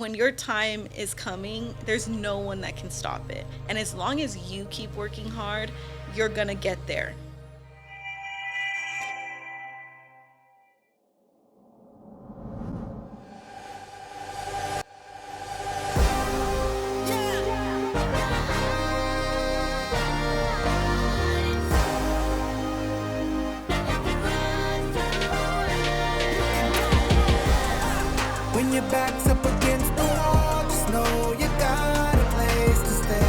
when your time is coming, there's no one that can stop it. And as long as you keep working hard, you're gonna get there. When your back's up against the wall, just know you got a place to stay.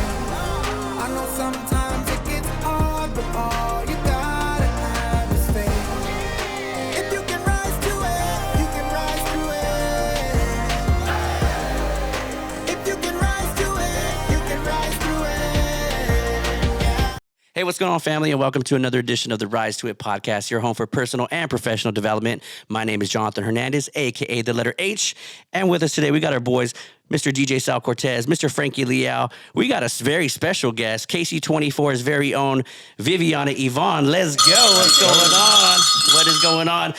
I know sometimes it gets hard, but all you gotta have is faith. If you can rise to it, you can rise to it. If you can rise to it, you can rise to it. Yeah. Hey, what's going on, family, and welcome to another edition of the Rise to It podcast, your home for personal and professional development. My name is Jonathan Hernandez, a.k.a. the letter H, and with us today, we got our boys, Mr. DJ Sal Cortez, Mr. Frankie Leal. We got a very special guest, KSEE 24's very own Viviana Yvonne. Let's go. What's going on? What is going on?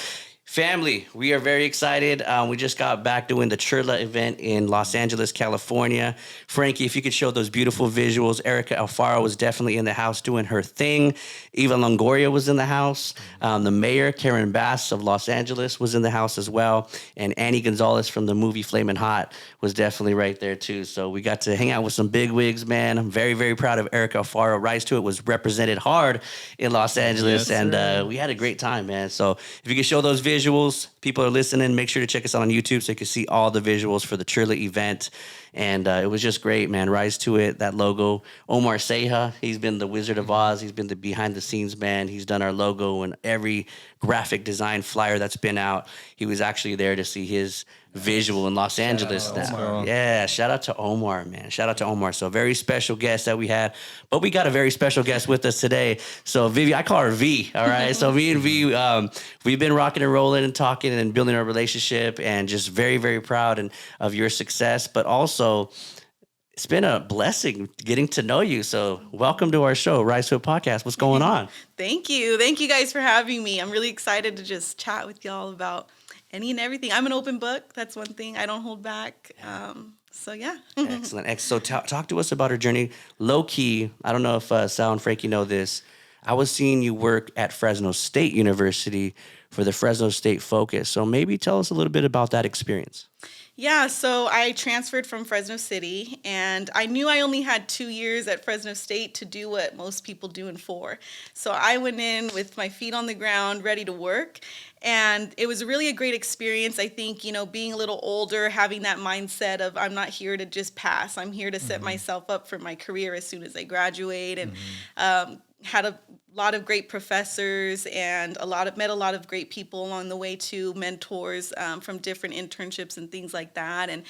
Family, we are very excited. We just got back doing the Churla event in Los Angeles, California. Frankie, if you could show those beautiful visuals. Erica Alfaro was definitely in the house doing her thing. Eva Longoria was in the house. The mayor, Karen Bass of Los Angeles, was in the house as well. And Annie Gonzalez from the movie Flamin' Hot was definitely right there too. So we got to hang out with some big wigs, man. I'm very, very proud of Erica Alfaro. Rise to It was represented hard in Los Angeles, and we had a great time, man. So if you could show those visuals, people are listening, make sure to check us out on YouTube so you can see all the visuals for the Churla event. And it was just great, man. Rise to It, that logo. Omar Seja, he's been the Wizard of Oz. He's been the behind-the-scenes man. He's done our logo and every graphic design flyer that's been out. He was actually there to see his visual in Los Angeles now. Yeah, shout out to Omar, man. Shout out to Omar. So very special guest that we had. But we got a very special guest with us today. So Vivi, I call her V, all right? So me and V, we've been rocking and rolling and talking and building our relationship, and just very, very proud of your success. But also, it's been a blessing getting to know you. So welcome to our show, Rise to It podcast. What's going on? Thank you. Thank you guys for having me. I'm really excited to just chat with y'all about any and everything. I'm an open book. That's one thing. I don't hold back. So yeah. Excellent. So talk to us about her journey. Low key, I don't know if Sal and Frankie know this. I was seeing you work at Fresno State University for the Fresno State Focus. So maybe tell us a little bit about that experience. Yeah, so I transferred from Fresno City, and I knew I only had 2 years at Fresno State to do what most people do in 4. So I went in with my feet on the ground, ready to work, and it was really a great experience. I think, being a little older, having that mindset of I'm not here to just pass. I'm here to set myself up for my career as soon as I graduate, and had a lot of great professors and met a lot of great people along the way too, mentors from different internships and things like that. And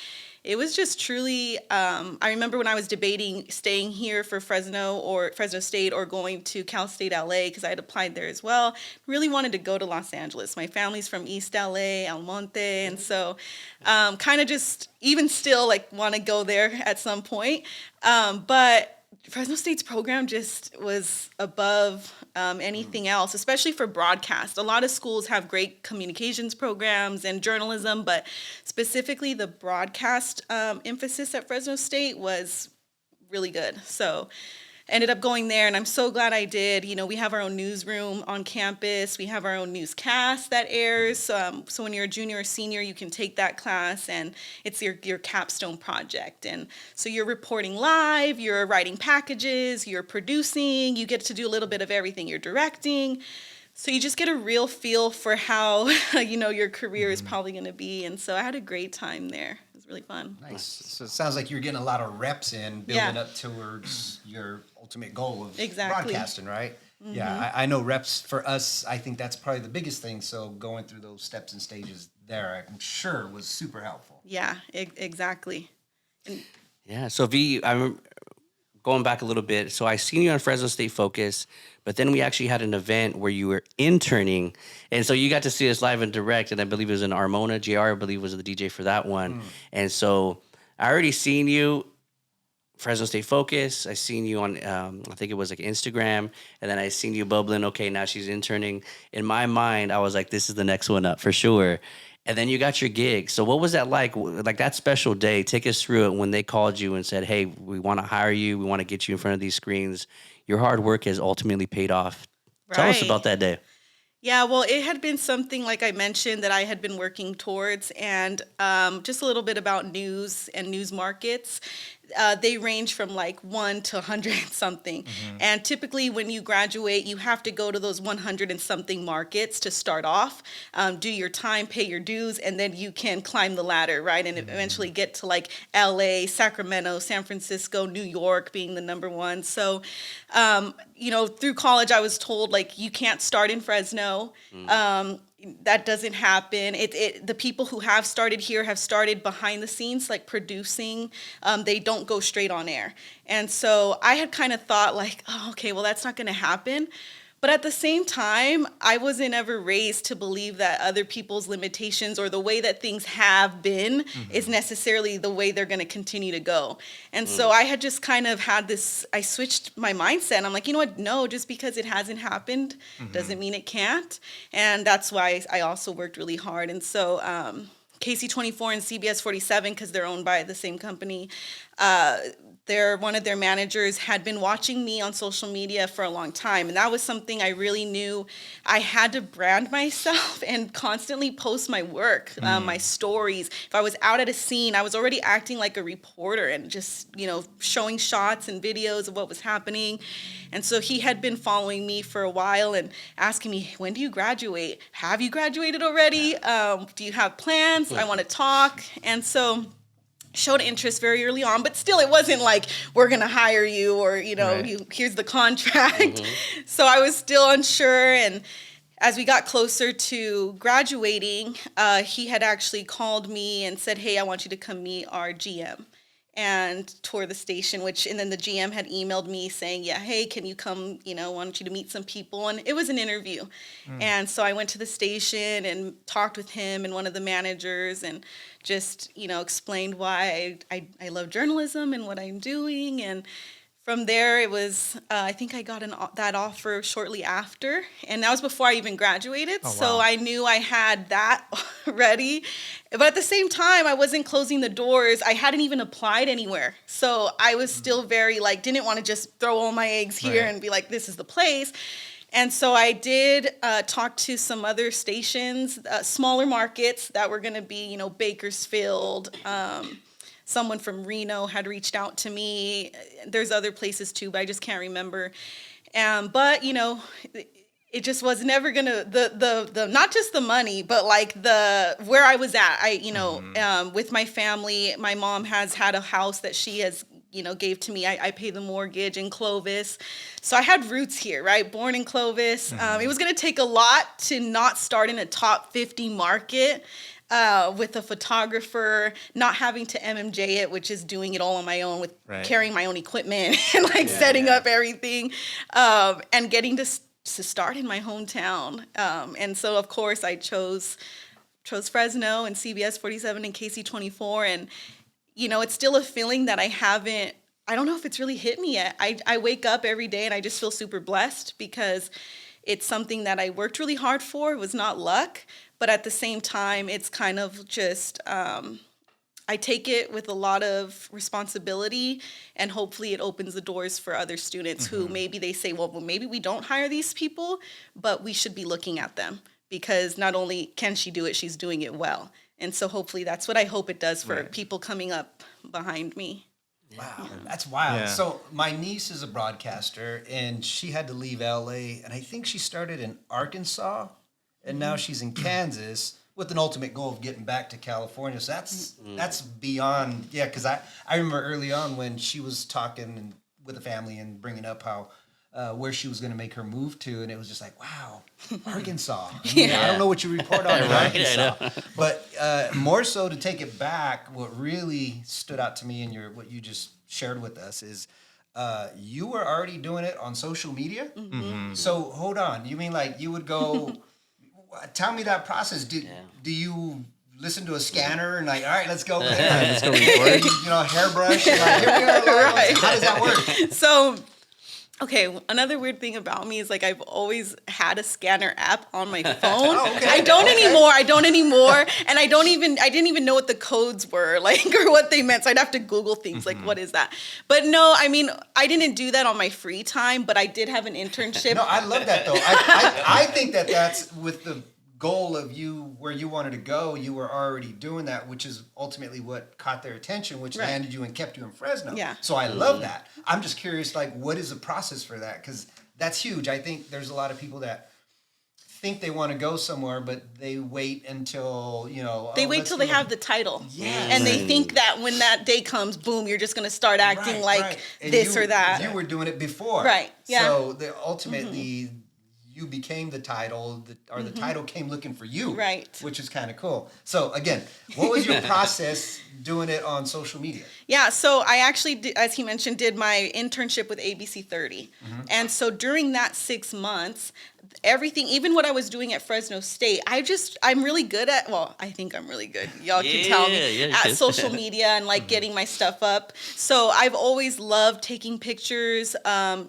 it was just truly, I remember when I was debating staying here for Fresno State or going to Cal State LA, because I had applied there as well. Really wanted to go to Los Angeles. My family's from East LA, El Monte, and so kind of just even still want to go there at some point. But Fresno State's program just was above anything else, especially for broadcast. A lot of schools have great communications programs and journalism, but specifically the broadcast emphasis at Fresno State was really good. So ended up going there, and I'm so glad I did. We have our own newsroom on campus. We have our own newscast that airs. So when you're a junior or senior, you can take that class, and it's your capstone project. And so you're reporting live, you're writing packages, you're producing, you get to do a little bit of everything. You're directing. So you just get a real feel for how, your career is probably going to be. And so I had a great time there. It was really fun. Nice. So it sounds like you're getting a lot of reps in, building up towards your ultimate goal of broadcasting, right? Mm-hmm. Yeah, I know reps for us, I think that's probably the biggest thing. So going through those steps and stages there, I'm sure was super helpful. Yeah, exactly. Yeah, so V, I'm going back a little bit. So I seen you on Fresno State Focus, but then we actually had an event where you were interning. And so you got to see us live and direct, and I believe it was in Armona. JR, I believe, was the DJ for that one. And so I already seen you, Fresno State Focus. I seen you on, I think it was Instagram. And then I seen you bubbling, okay, now she's interning. In my mind, I was like, this is the next one up for sure. And then you got your gig. So what was that like? Like that special day, take us through it when they called you and said, hey, we want to hire you. We want to get you in front of these screens. Your hard work has ultimately paid off. Right. Tell us about that day. Yeah, well, it had been something, like I mentioned, that I had been working towards, and just a little bit about news and news markets. They range from like 1 to 100 and something. Mm-hmm. And typically when you graduate, you have to go to those 100 and something markets to start off, do your time, pay your dues, and then you can climb the ladder, right? And eventually get to like LA, Sacramento, San Francisco, New York being the number one. So, through college, I was told like, you can't start in Fresno. That doesn't happen. The people who have started here have started behind the scenes, like producing. They don't go straight on air. And so I had kind of thought like, oh, okay, well, that's not going to happen. But at the same time, I wasn't ever raised to believe that other people's limitations or the way that things have been is necessarily the way they're going to continue to go. And so I had just kind of had this, I switched my mindset. And I'm like, you know what? No, just because it hasn't happened doesn't mean it can't. And that's why I also worked really hard. And so KSEE and CBS 47, because they're owned by the same company, one of their managers had been watching me on social media for a long time. And that was something I really knew I had to brand myself and constantly post my work, my stories. If I was out at a scene, I was already acting like a reporter and just, showing shots and videos of what was happening. And so he had been following me for a while and asking me, when do you graduate? Have you graduated already? Do you have plans? I want to talk. And so showed interest very early on, but still it wasn't like, we're going to hire you or, here's the contract. So I was still unsure. And as we got closer to graduating, he had actually called me and said, hey, I want you to come meet our GM and tour the station, and then the GM had emailed me saying, yeah, hey, can you come, want you to meet some people. And it was an interview. And so I went to the station and talked with him and one of the managers and just, explained why I love journalism and what I'm doing. And from there, it was, I think I got that offer shortly after. And that was before I even graduated. Oh, wow. So I knew I had that ready. But at the same time, I wasn't closing the doors. I hadn't even applied anywhere. So I was still very, didn't want to just throw all my eggs here and be like, this is the place. And so I did talk to some other stations, smaller markets that were going to be, Bakersfield. Someone from Reno had reached out to me. There's other places too, but I just can't remember. But it just was never gonna the not just the money, but where I was at. With my family, my mom has had a house that she has gave to me. I pay the mortgage in Clovis. So I had roots here, right? Born in Clovis. It was going to take a lot to not start in a top 50 market with a photographer, not having to MMJ it, which is doing it all on my own with carrying my own equipment and setting up everything and getting to start in my hometown. And so, of course, I chose Fresno and CBS 47 and KSEE 24. And it's still a feeling that I don't know if it's really hit me yet. I wake up every day and I just feel super blessed because it's something that I worked really hard for. It was not luck, but at the same time, it's kind of just, I take it with a lot of responsibility, and hopefully it opens the doors for other students who maybe they say, well, maybe we don't hire these people, but we should be looking at them because not only can she do it, she's doing it well. And so hopefully that's what I hope it does for people coming up behind me. Wow, that's wild. Yeah. So my niece is a broadcaster, and she had to leave LA, and I think she started in Arkansas, and now she's in Kansas with an ultimate goal of getting back to California. So that's beyond, because I remember early on when she was talking with the family and bringing up how where she was going to make her move to, and it was just like, wow, Arkansas. I don't know what you report on in Arkansas, but more so to take it back, what really stood out to me in what you just shared with us is you were already doing it on social media. So hold on, you mean like you would go? Tell me that process. Do you listen to a scanner and all right, let's go. Let's go record. Hairbrush. Here we are. How does that work? So Okay, another weird thing about me is like I've always had a scanner app on my phone. Okay. I don't anymore. And I didn't even know what the codes were, like, or what they meant. So I'd have to Google things like, what is that? But no, I mean, I didn't do that on my free time, but I did have an internship. No, I love that though. I think that that's with the goal of you where you wanted to go, you were already doing that, which is ultimately what caught their attention, which landed you and kept you in Fresno. Yeah. So I love that. I'm just curious, like, what is the process for that? Because that's huge. I think there's a lot of people that think they want to go somewhere, but they wait until, they wait till they have the title. Yes. And they think that when that day comes, boom, you're just going to start acting like this or that. You were doing it before. Right. Yeah. So ultimately, you became the title, the title came looking for you. Right. Which is kind of cool. So again, what was your process doing it on social media? Yeah, so I actually, as he mentioned, did my internship with ABC 30. And so during that 6 months, everything, even what I was doing at Fresno State, I'm really good at, I think I'm really good. Y'all can tell me, at social media and like getting my stuff up. So I've always loved taking pictures,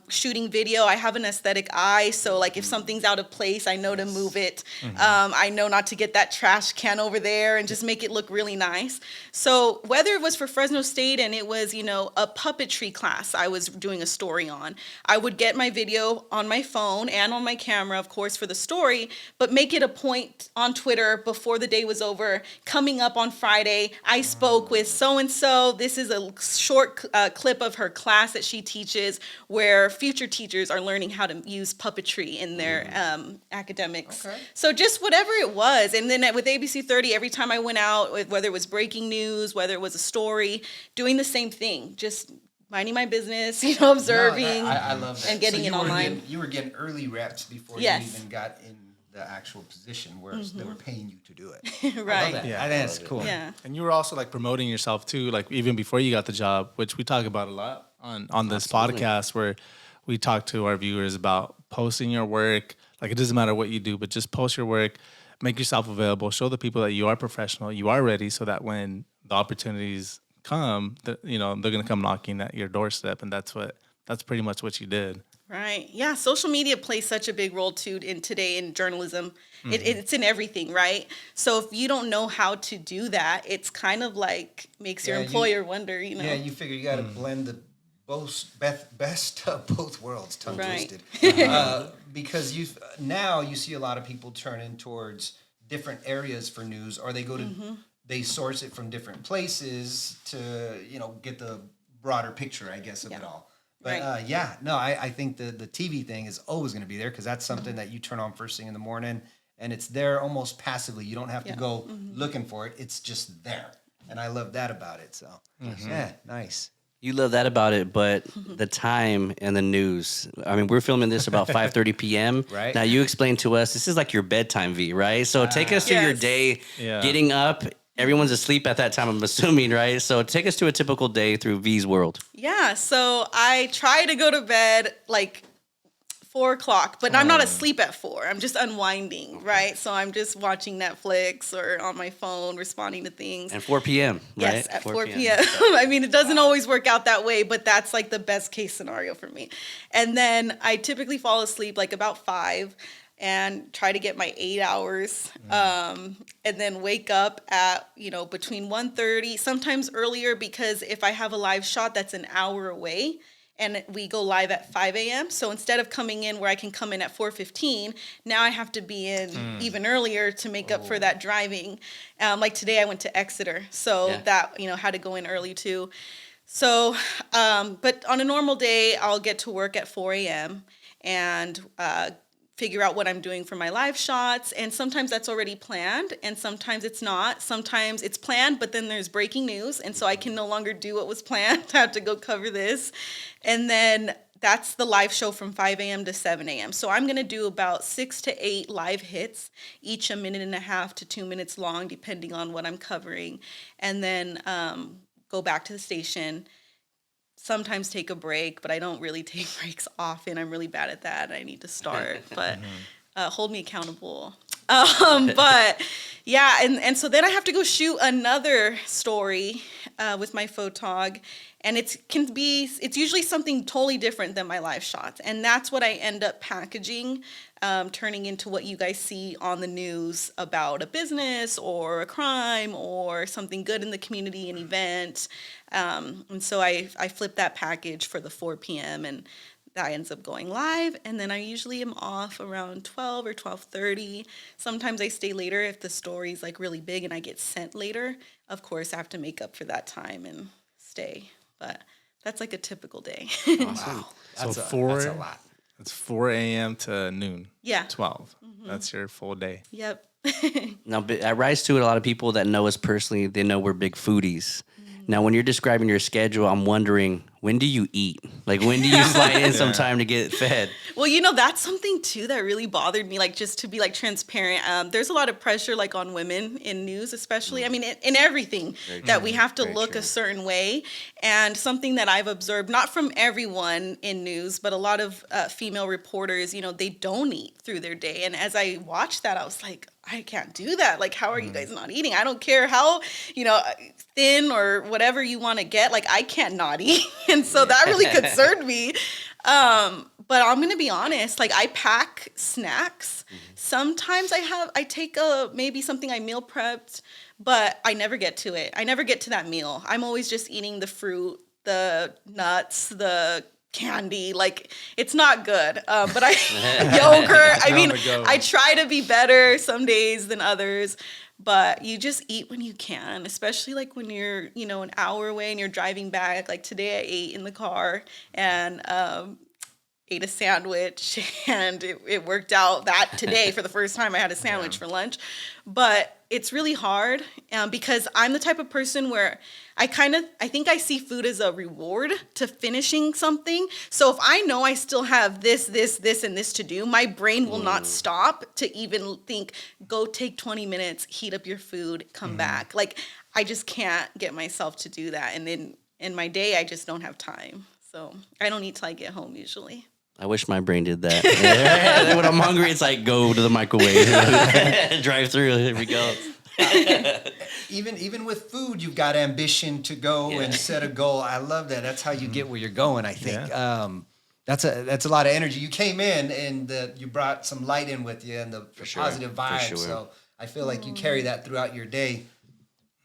shooting video. I have an aesthetic eye. So like if something's out of place, I know to move it. I know not to get that trash can over there and just make it look really nice. So whether it was for Fresno State and it was, a puppetry class I was doing a story on, I would get my video on my phone and on my camera, of course, for the story, but make it a point on Twitter before the day was over. Coming up on Friday, I spoke with so-and-so. This is a short clip of her class that she teaches where future teachers are learning how to use puppetry in their academics. Okay. So just whatever it was. And then with ABC 30, every time I went out, whether it was breaking news, whether it was a story, doing the same thing, just minding my business, observing. No, I love that. And getting it online. You were getting early reps before you even got in the actual position where they were paying you to do it. Right. I love that. Yeah. I think that's cool. Yeah. And you were also like promoting yourself too, like even before you got the job, which we talk about a lot on this podcast, where we talk to our viewers about posting your work. Like it doesn't matter what you do, but just post your work, make yourself available, show the people that you are professional, you are ready, so that when the opportunities come, they're going to come knocking at your doorstep, and that's pretty much what you did. Right. Yeah. Social media plays such a big role too today in journalism. It's in everything, right? So if you don't know how to do that, it's kind of like makes your employer wonder, Yeah, you figure you got to blend the best of both worlds, tongue twisted. Because now you see a lot of people turning towards different areas for news, or they go to they source it from different places to get the broader picture, I guess, of it all. But I think the TV thing is always going to be there because that's something that you turn on first thing in the morning, and it's there almost passively. You don't have to go looking for it; it's just there, and I love that about it. So nice. You love that about it, but the time and the news. I mean, we're filming this about 5:30 p.m. Right. Now, you explained to us, this is like your bedtime, V, right? So take us through your day, getting up. Everyone's asleep at that time, I'm assuming, right? So take us to a typical day through V's world. Yeah, so I try to go to bed like 4 o'clock, but I'm not asleep at 4. I'm just unwinding, right? So I'm just watching Netflix or on my phone, responding to things. And 4 p.m., right? Yes, at 4 p.m. I mean, it doesn't always work out that way, but that's like the best case scenario for me. And then I typically fall asleep like about 5 and try to get my 8 hours, and then wake up at, between 1:30, sometimes earlier, because if I have a live shot that's an hour away, and we go live at 5 a.m. So instead of coming in where I can come in at 4:15, now I have to be in even earlier to make up for that driving. Like today I went to Exeter, so that, had to go in early too. So, but on a normal day, I'll get to work at 4 a.m. and figure out what I'm doing for my live shots. And sometimes that's already planned, and sometimes it's not. Sometimes it's planned, but then there's breaking news, and so I can no longer do what was planned. I have to go cover this. And then that's the live show from 5 a.m. to 7 a.m. So I'm going to do about 6 to 8 live hits, each 1.5 to 2 minutes long, depending on what I'm covering. And then go back to the station, sometimes take a break, but I don't really take breaks often. I'm really bad at that. I need to start, but hold me accountable. But yeah, and so then I have to go shoot another story with my photog, and it's usually something totally different than my live shots, and that's what I end up packaging, turning into what you guys see on the news about a business or a crime or something good in the community, an event, and so I flip that package for the 4 p.m. and that ends up going live, and then I usually am off around 12 or 12:30. Sometimes I stay later if the story's like really big and I get sent later. Of course, I have to make up for that time and stay, but that's like a typical day. Awesome. That's That's a lot. It's 4 a.m. to noon. Yeah. 12. That's your full day. Yep. Now, at Rise to It, a lot of people that know us personally, they know we're big foodies. Now, when you're describing your schedule, I'm wondering, when do you eat? Like, when do you slide in some time to get fed? Well, that's something too that really bothered me, like just to be like transparent. There's a lot of pressure like on women in news, especially. I mean, in everything that we have to look a certain way. And something that I've observed, not from everyone in news, but a lot of female reporters, they don't eat through their day. And as I watched that, I was like, I can't do that. Like, how are you guys not eating? I don't care how, thin or whatever you want to get. Like, I can't not eat. And so that really concerned me. But I'm going to be honest, like I pack snacks. Sometimes I take maybe something I meal prepped, but I never get to it. I never get to that meal. I'm always just eating the fruit, the nuts, the candy. Like, it's not good. But yogurt, I try to be better some days than others. But you just eat when you can, especially like when you're, an hour away and you're driving back. Like today I ate in the car and ate a sandwich, and it worked out that today for the first time I had a sandwich for lunch. But it's really hard because I'm the type of person where I think I see food as a reward to finishing something. So if I know I still have this, and this to do, my brain will not stop to even think, go take 20 minutes, heat up your food, come back. Like, I just can't get myself to do that. And then in my day, I just don't have time. So I don't eat till I get home usually. I wish my brain did that. When I'm hungry, it's like, go to the microwave, drive through, here we go. Even with food, you've got ambition to go and set a goal. I love that. That's how you get where you're going, I think. Yeah. That's a lot of energy. You came in and you brought some light in with you and the positive vibe. So I feel like you carry that throughout your day.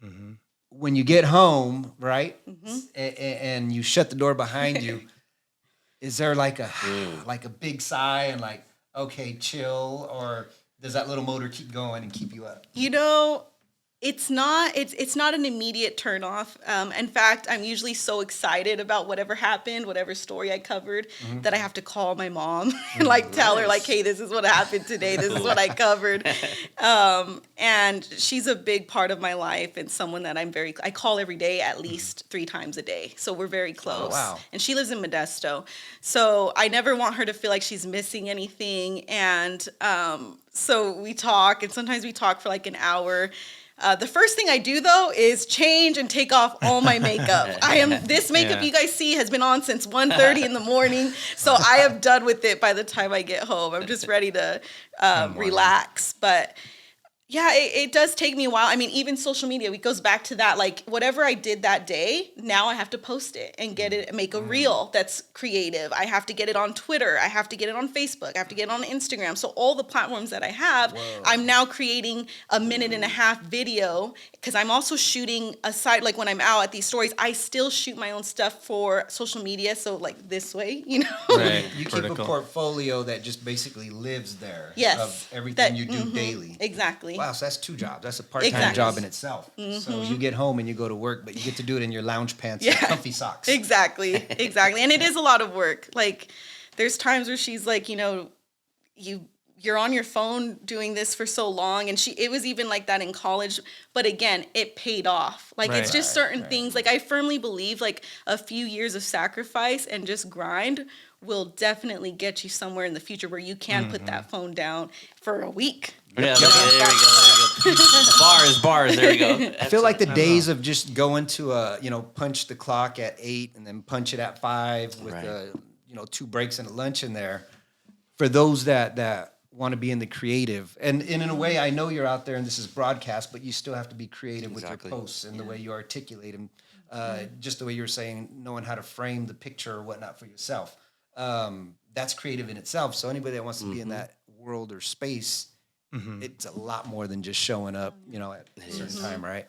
Mm-hmm. When you get home, right, and you shut the door behind you, is there like a big sigh and like, okay, chill, or does that little motor keep going and keep you up? It's not an immediate turn off. In fact, I'm usually so excited about whatever happened, whatever story I covered, that I have to call my mom and tell her hey, this is what happened today. This is what I covered. And she's a big part of my life and someone that I call every day at least 3 times a day. So we're very close. Oh, wow. And she lives in Modesto. So I never want her to feel like she's missing anything. And so we talk, and sometimes we talk for like an hour. The first thing I do, though, is change and take off all my makeup. This makeup you guys see has been on since 1:30 in the morning, so I am done with it by the time I get home. I'm just ready to relax. But yeah, it does take me a while. I mean, even social media, it goes back to that. Like, whatever I did that day, now I have to post it and make a reel that's creative. I have to get it on Twitter. I have to get it on Facebook. I have to get it on Instagram. So all the platforms that I have, I'm now creating a 1.5-minute video because I'm also shooting aside, like when I'm out at these stories, I still shoot my own stuff for social media. So like this way, Right. You keep a portfolio that just basically lives there. Yes. Of everything you do daily. Exactly. Wow, so that's 2 jobs. That's a part-time job in itself. So you get home and you go to work, but you get to do it in your lounge pants and comfy socks. Exactly. And it is a lot of work. Like, there's times where she's like, you're on your phone doing this for so long. And it was even like that in college. But again, it paid off. Like, it's just certain things. Like, I firmly believe like a few years of sacrifice and just grind will definitely get you somewhere in the future where you can put that phone down for a week. Yeah, there we go. Bars, there we go. I feel like the days of just going to punch the clock at 8 and then punch it at 5 with 2 breaks and a lunch in there. For those that want to be in the creative. And in a way, I know you're out there and this is broadcast, but you still have to be creative with your posts and the way you articulate them. Just the way you were saying, knowing how to frame the picture or whatnot for yourself. That's creative in itself. So anybody that wants to be in that world or space, it's a lot more than just showing up, at a certain time, right?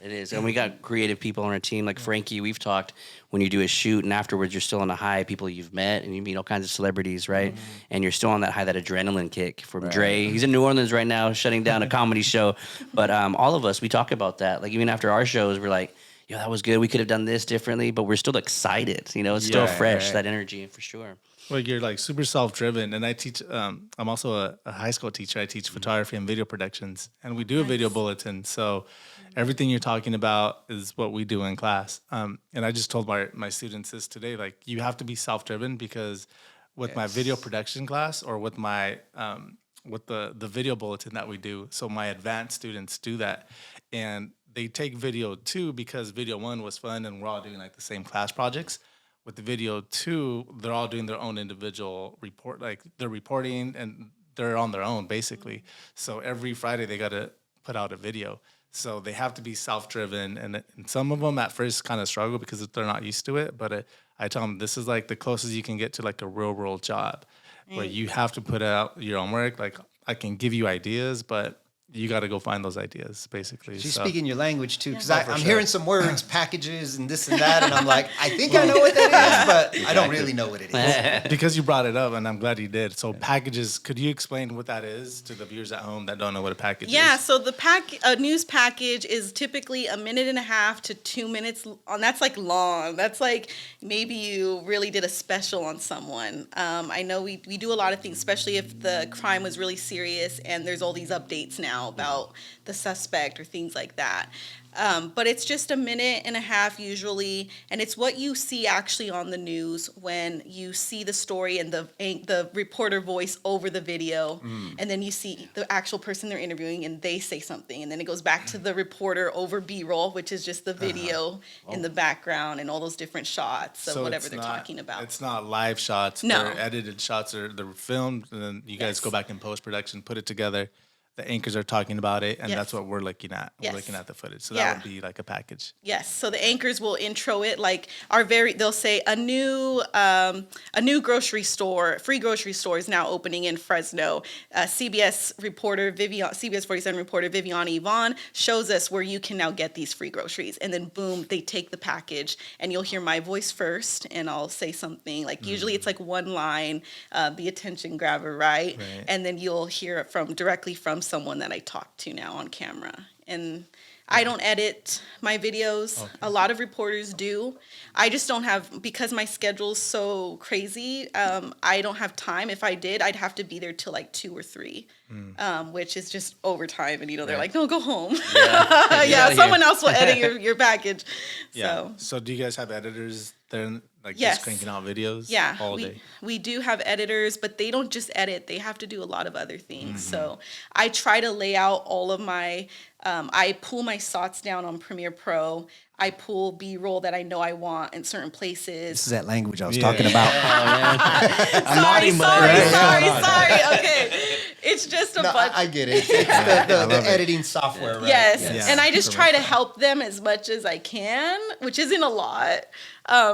It is. And we got creative people on our team, like Frankie. We've talked when you do a shoot and afterwards you're still on a high, people you've met and you meet all kinds of celebrities, right? And you're still on that high, that adrenaline kick from Dre. He's in New Orleans right now, shutting down a comedy show. But all of us, we talk about that. Like even after our shows, we're like, yeah, that was good. We could have done this differently, but we're still excited. It's still fresh, that energy for sure. Well, you're like super self-driven, and I teach. I'm also a high school teacher. I teach photography and video productions, and we do a video bulletin. So everything you're talking about is what we do in class. And I just told my students this today. Like, you have to be self-driven because with my video production class or with my with the video bulletin that we do. So my advanced students do that, and they take video 2 because video 1 was fun, and we're all doing like the same class projects. With the video 2, they're all doing their own individual report, like they're reporting and they're on their own basically. So every Friday they got to put out a video. So they have to be self-driven, and some of them at first kind of struggle because they're not used to it. But I tell them this is like the closest you can get to like a real world job, where you have to put out your own work. Like I can give you ideas, but you got to go find those ideas, basically. She's speaking your language, too, because I'm hearing some words, packages, and this and that, and I'm like, I think I know what that is, but I don't really know what it is. Because you brought it up, and I'm glad you did. So packages, could you explain what that is to the viewers at home that don't know what a package is? Yeah, so a news package is typically 1.5 to 2 minutes long. That's like long. That's like maybe you really did a special on someone. I know we do a lot of things, especially if the crime was really serious and there's all these updates now about the suspect or things like that. But it's just 1.5 minutes usually, and it's what you see actually on the news when you see the story and the reporter voice over the video, and then you see the actual person they're interviewing and they say something, and then it goes back to the reporter over B-roll, which is just the video in the background and all those different shots of whatever they're talking about. It's not live shots. No. They're edited shots, or they're filmed, and then you guys go back in post-production, put it together. The anchors are talking about it, and that's what we're looking at. We're looking at the footage. So that would be like a package. Yes. So the anchors will intro it like they'll say a new grocery store, free grocery store is now opening in Fresno. CBS 47 reporter Viviana Yvonne shows us where you can now get these free groceries. And then boom, they take the package, and you'll hear my voice first, and I'll say something like usually it's like one line, the attention grabber, right? And then you'll hear it directly from someone that I talk to now on camera. And I don't edit my videos. Okay. A lot of reporters do. I just don't have, because my schedule's so crazy, I don't have time. If I did, I'd have to be there till like 2 or 3, which is just overtime. And, they're like, no, go home. Yeah, someone else will edit your package. Yeah. So do you guys have editors there, just cranking out videos all day? We do have editors, but they don't just edit. They have to do a lot of other things. So I try to lay out all of my, I pull my shots down on Premiere Pro. I pull B-roll that I know I want in certain places. This is that language I was talking about. Sorry. Okay. It's just a bunch. I get it. It's the editing software, right? Yes. And I just try to help them as much as I can, which isn't a lot.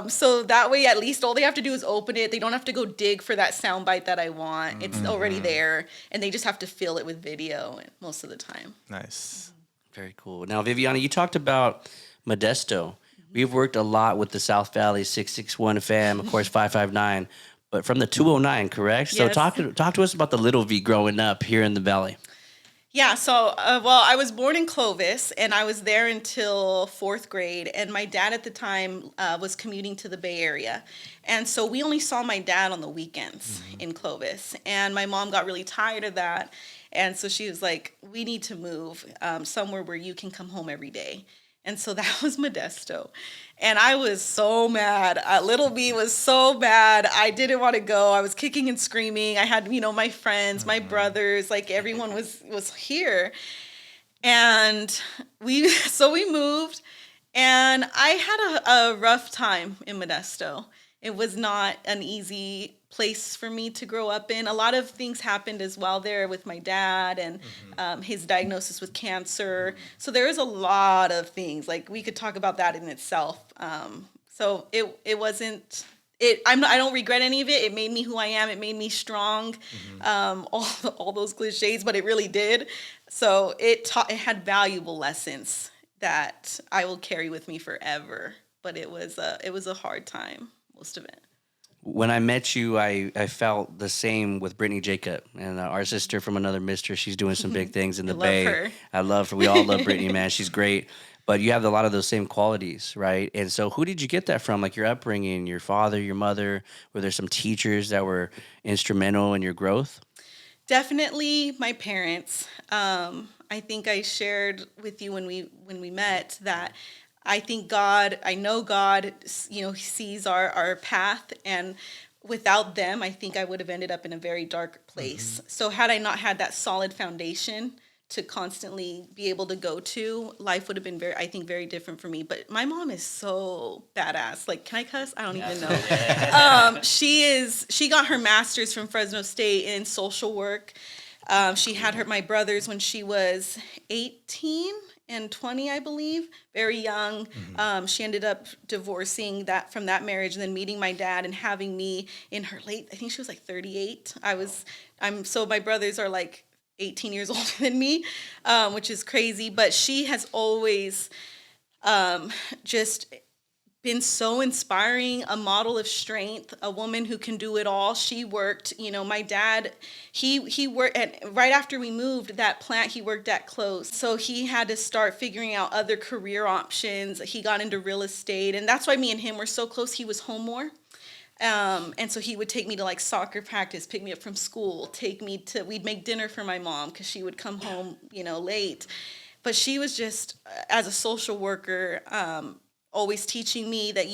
So that way, at least all they have to do is open it. They don't have to go dig for that soundbite that I want. It's already there. And they just have to fill it with video most of the time. Nice. Very cool. Now, Viviana, you talked about Modesto. We've worked a lot with the South Valley 661 fam, of course, 559, but from the 209, correct? Yes. So talk to us about the Little V growing up here in the Valley. Yeah, so, I was born in Clovis, and I was there until 4th grade, and my dad at the time was commuting to the Bay Area. And so we only saw my dad on the weekends in Clovis, and my mom got really tired of that, and so she was like, we need to move somewhere where you can come home every day. And so that was Modesto. And I was so mad. Little B was so mad. I didn't want to go. I was kicking and screaming. I had, my friends, my brothers, like everyone was here. And we moved, and I had a rough time in Modesto. It was not an easy place for me to grow up in. A lot of things happened as well there with my dad and his diagnosis with cancer. So there is a lot of things. Like, we could talk about that in itself. So it wasn't. I don't regret any of it. It made me who I am. It made me strong. All those cliches, but it really did. So it had valuable lessons that I will carry with me forever. But it was a hard time, most of it. When I met you, I felt the same with Brittany Jacob, and our sister from another mister. She's doing some big things in the Bay. Her. I love her. We all love Brittany, man. She's great. But you have a lot of those same qualities, right? And so who did you get that from? Like, your upbringing, your father, your mother? Were there some teachers that were instrumental in your growth? Definitely my parents. I think I shared with you when we met that I know God, sees our path, and without them, I think I would have ended up in a very dark place. So had I not had that solid foundation to constantly be able to go to, life would have been very different for me. But my mom is so badass. Like, can I cuss? I don't even know. She got her master's from Fresno State in social work. She had my brothers when she was 18 and 20, I believe, very young. She ended up divorcing from that marriage and then meeting my dad and having me in her late, I think she was like 38. So my brothers are like 18 years older than me, which is crazy. But she has always just been so inspiring, a model of strength, a woman who can do it all. She worked, my dad, he worked right after we moved, that plant he worked at closed. So he had to start figuring out other career options. He got into real estate, and that's why me and him were so close. He was home more. And so he would take me to like soccer practice, pick me up from school, we'd make dinner for my mom because she would come home, late. But she was just, as a social worker, always teaching me that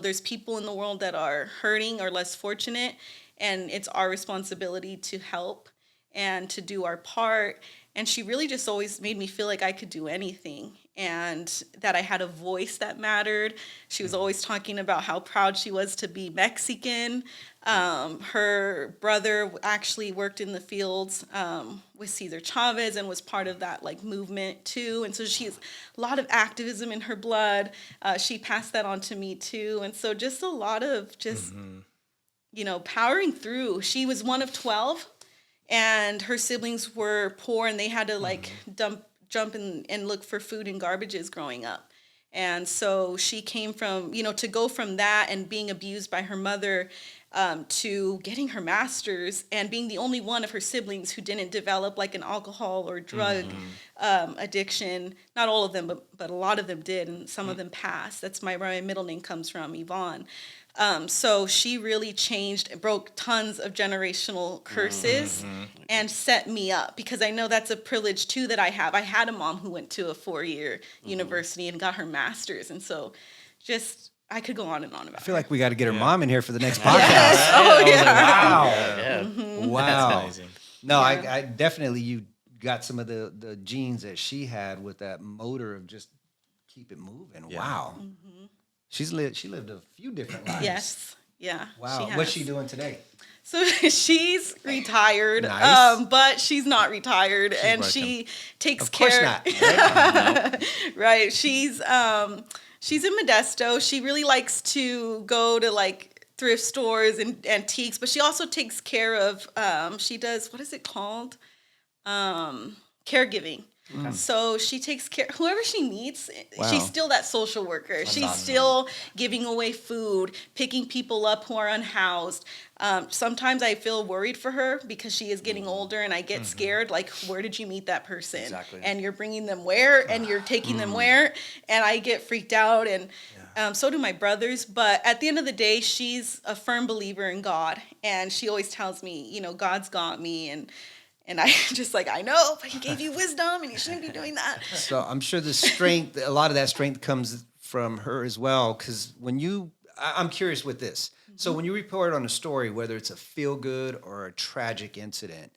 there's people in the world that are hurting or less fortunate, and it's our responsibility to help and to do our part. And she really just always made me feel like I could do anything and that I had a voice that mattered. She was always talking about how proud she was to be Mexican. Her brother actually worked in the fields with Cesar Chavez and was part of that like movement too. And so she has a lot of activism in her blood. She passed that on to me too. And so just a lot of powering through. She was one of 12. And her siblings were poor, and they had to like jump and look for food in garbages growing up. And so she came from, to go from that and being abused by her mother to getting her master's and being the only one of her siblings who didn't develop like an alcohol or drug addiction. Not all of them, but a lot of them did, and some of them passed. That's where my middle name comes from, Yvonne. So she really broke tons of generational curses and set me up, because I know that's a privilege too that I have. I had a mom who went to a 4-year university and got her master's. And so I could go on and on about it. I feel like we got to get her mom in here for the next podcast. Yes. Oh, Yeah. yeah. Wow. That's amazing. No, I definitely, you got some of the genes that she had with that motor of just keep it moving. Yeah. Wow. She lived a few different lives. Yes. Yeah. Wow. What's she doing today? So she's retired, Nice. But she's not retired, and working. she takes Of course care. not. Right? Right. She's in Modesto. She really likes to go to like thrift stores and antiques, but she also takes care of. She does, what is it called? Caregiving. So she takes care whoever she meets. Wow. She's still that social worker. She's still giving away food, picking people up who are unhoused. Sometimes I feel worried for her because she is getting older, and I get scared. Like, where did you meet that person? Exactly. And you're bringing them where? And you're taking them where? And I get freaked out, and so do my brothers. But at the end of the day, she's a firm believer in God, and she always tells me, God's got me, and I just like, I know, but he gave you wisdom and you shouldn't be doing that. So I'm sure the strength, a lot of that strength comes from her as well. Because I'm curious with this. So when you report on a story, whether it's a feel-good or a tragic incident,